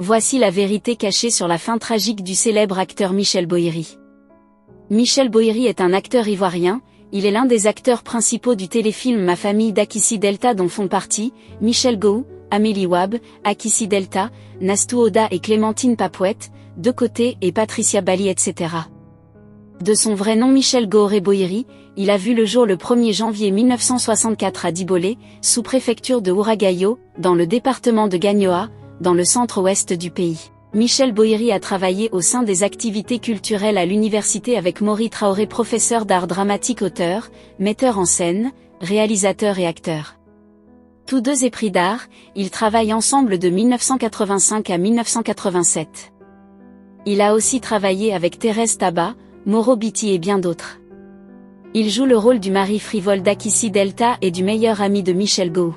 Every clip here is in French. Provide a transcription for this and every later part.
Voici la vérité cachée sur la fin tragique du célèbre acteur Michel Bohiri. Michel Bohiri est un acteur ivoirien, il est l'un des acteurs principaux du téléfilm Ma famille d'Akissi Delta dont font partie Michel Gou, Amélie Wab, Akissi Delta, Nastou Oda et Clémentine Papouette, De Côté et Patricia Bali etc. De son vrai nom Michel Gooré Bohiri, il a vu le jour le 1er janvier 1964 à Dibolé, sous-préfecture de Ouragayo, dans le département de Gagnoa, dans le centre-ouest du pays. Michel Bohiri a travaillé au sein des activités culturelles à l'université avec Maury Traoré, professeur d'art dramatique, auteur, metteur en scène, réalisateur et acteur. Tous deux épris d'art, ils travaillent ensemble de 1985 à 1987. Il a aussi travaillé avec Thérèse Tabat, Mauro Bitti et bien d'autres. Il joue le rôle du mari frivole d'Akissi Delta et du meilleur ami de Michel Gou.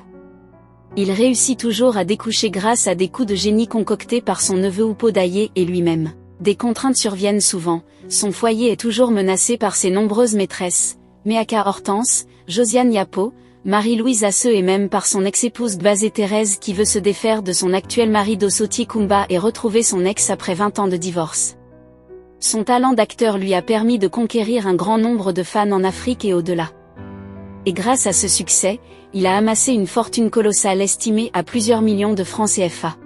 Il réussit toujours à découcher grâce à des coups de génie concoctés par son neveu Oupo Daye et lui-même. Des contraintes surviennent souvent, son foyer est toujours menacé par ses nombreuses maîtresses, Meaka Hortense, Josiane Yapo, Marie-Louise Asseux et même par son ex-épouse Gbazé Thérèse qui veut se défaire de son actuel mari Dosoti Kumba et retrouver son ex après 20 ans de divorce. Son talent d'acteur lui a permis de conquérir un grand nombre de fans en Afrique et au-delà. Et grâce à ce succès, il a amassé une fortune colossale estimée à plusieurs millions de francs CFA.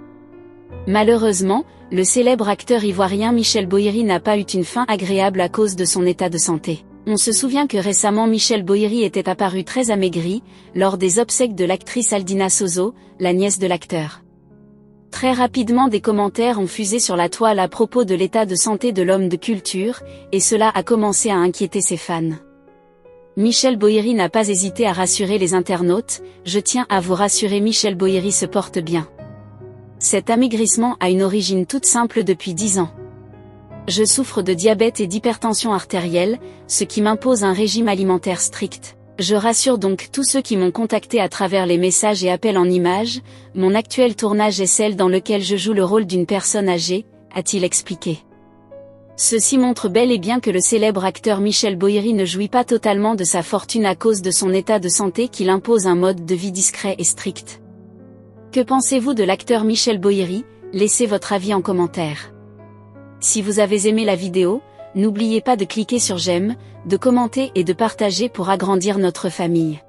Malheureusement, le célèbre acteur ivoirien Michel Bohiri n'a pas eu une fin agréable à cause de son état de santé. On se souvient que récemment Michel Bohiri était apparu très amaigri, lors des obsèques de l'actrice Aldina Sozo, la nièce de l'acteur. Très rapidement des commentaires ont fusé sur la toile à propos de l'état de santé de l'homme de culture, et cela a commencé à inquiéter ses fans. Michel Bohiri n'a pas hésité à rassurer les internautes, je tiens à vous rassurer, Michel Bohiri se porte bien. Cet amaigrissement a une origine toute simple depuis 10 ans. Je souffre de diabète et d'hypertension artérielle, ce qui m'impose un régime alimentaire strict. Je rassure donc tous ceux qui m'ont contacté à travers les messages et appels en images, mon actuel tournage est celle dans lequel je joue le rôle d'une personne âgée, a-t-il expliqué. Ceci montre bel et bien que le célèbre acteur Michel Bohiri ne jouit pas totalement de sa fortune à cause de son état de santé qui l'impose un mode de vie discret et strict. Que pensez-vous de l'acteur Michel Bohiri? Laissez votre avis en commentaire. Si vous avez aimé la vidéo, n'oubliez pas de cliquer sur j'aime, de commenter et de partager pour agrandir notre famille.